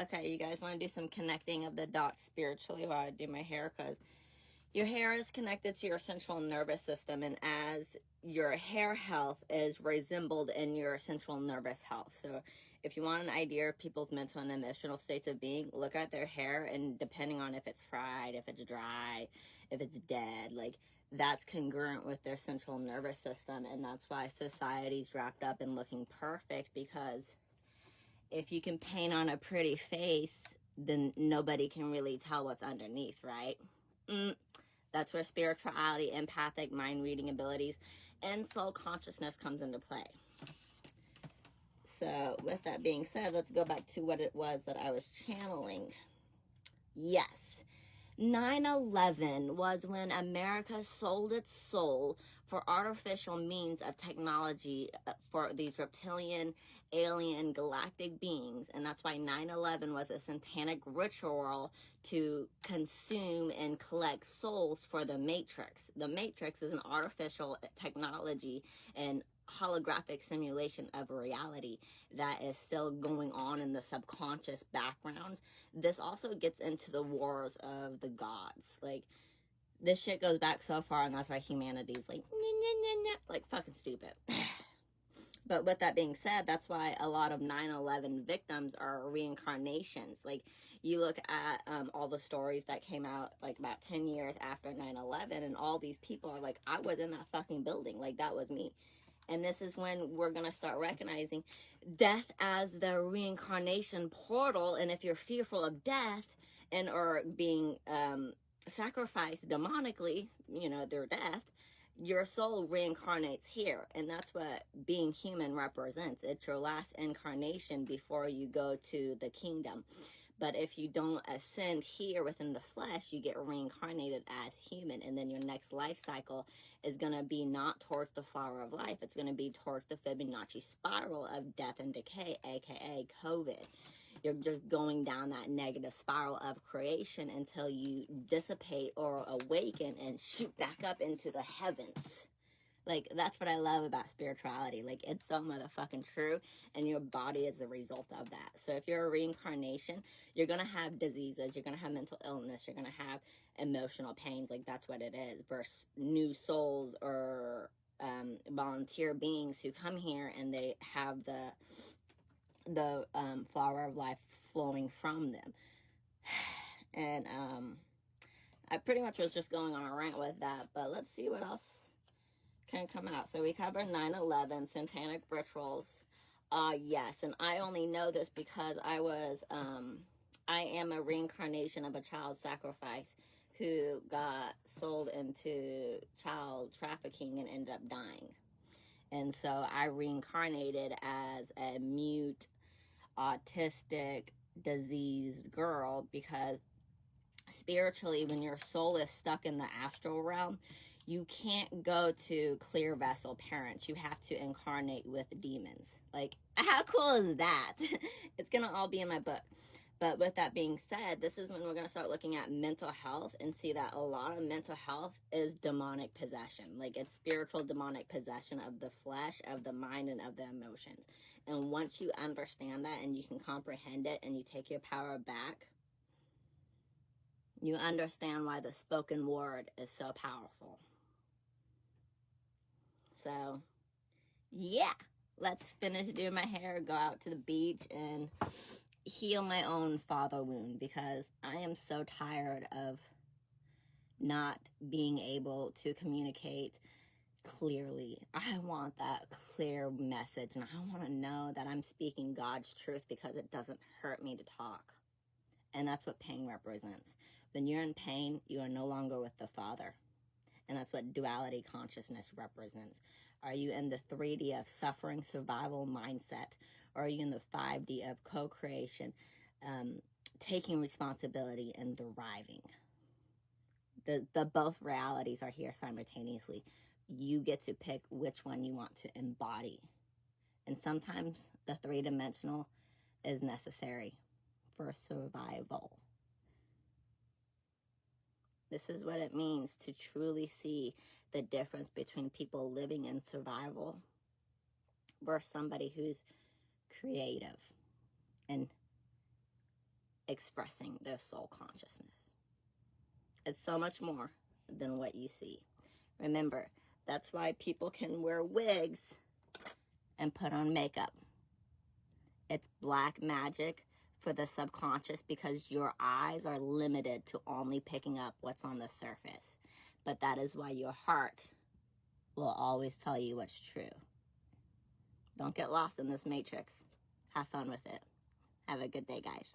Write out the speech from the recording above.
Okay, you guys want to do some connecting of the dots spiritually while I do my hair, because your hair is connected to your central nervous system, and as your hair health is resembled in your central nervous health. So if you want an idea of people's mental and emotional states of being, look at their hair, and depending on if it's fried, if it's dry, if it's dead, like that's congruent with their central nervous system. And that's why society's wrapped up in looking perfect, because if you can paint on a pretty face, then nobody can really tell what's underneath, right? That's where spirituality, empathic, mind-reading abilities, and soul consciousness comes into play. So with that being said, let's go back to what it was that I was channeling. Yes. 9/11 was when America sold its soul for artificial means of technology for these reptilian, alien, galactic beings. And that's why 9/11 was a satanic ritual to consume and collect souls for the Matrix. The Matrix is an artificial technology and holographic simulation of reality that is still going on in the subconscious backgrounds. This also gets into the wars of the gods. Like, this shit goes back so far, and that's why humanity's like, like fucking stupid. But with that being said, that's why a lot of 9/11 victims are reincarnations. Like, you look at all the stories that came out like about 10 years after 9/11, and all these people are like, I was in that fucking building. Like, that was me. And this is when we're going to start recognizing death as the reincarnation portal. And if you're fearful of death and or being sacrificed demonically, their death, your soul reincarnates here. And that's what being human represents. It's your last incarnation before you go to the kingdom. But if you don't ascend here within the flesh, you get reincarnated as human. And then your next life cycle is going to be not towards the flower of life. It's going to be towards the Fibonacci spiral of death and decay, aka COVID. You're just going down that negative spiral of creation until you dissipate or awaken and shoot back up into the heavens. Like, that's what I love about spirituality. Like, it's so motherfucking true, and your body is the result of that. So if you're a reincarnation, you're going to have diseases, you're going to have mental illness, you're going to have emotional pains. Like, that's what it is. Versus new souls or volunteer beings who come here and they have the flower of life flowing from them. And I pretty much was just going on a rant with that, but let's see what else can come out. So we covered 9/11, satanic rituals. Yes, and I only know this because I am a reincarnation of a child sacrifice who got sold into child trafficking and ended up dying. And so I reincarnated as a mute, autistic, diseased girl, because spiritually, when your soul is stuck in the astral realm, you can't go to clear vessel parents. You have to incarnate with demons. Like, how cool is that? It's gonna all be in my book. But with that being said, this is when we're gonna start looking at mental health and see that a lot of mental health is demonic possession. Like, it's spiritual demonic possession of the flesh, of the mind, and of the emotions. And once you understand that and you can comprehend it and you take your power back, you understand why the spoken word is so powerful. So, yeah, let's finish doing my hair, go out to the beach, and heal my own father wound, because I am so tired of not being able to communicate clearly. I want that clear message, and I want to know that I'm speaking God's truth, because it doesn't hurt me to talk. And that's what pain represents. When you're in pain, you are no longer with the Father. And that's what duality consciousness represents. Are you in the 3D of suffering, survival mindset? Or are you in the 5D of co-creation, taking responsibility and thriving? The both realities are here simultaneously. You get to pick which one you want to embody. And sometimes the 3-dimensional is necessary for survival. This is what it means to truly see the difference between people living in survival versus somebody who's creative and expressing their soul consciousness. It's so much more than what you see. Remember, that's why people can wear wigs and put on makeup. It's black magic for the subconscious because your eyes are limited to only picking up what's on the surface. But that is why your heart will always tell you what's true. Don't get lost in this matrix. Have fun with it. Have a good day, guys.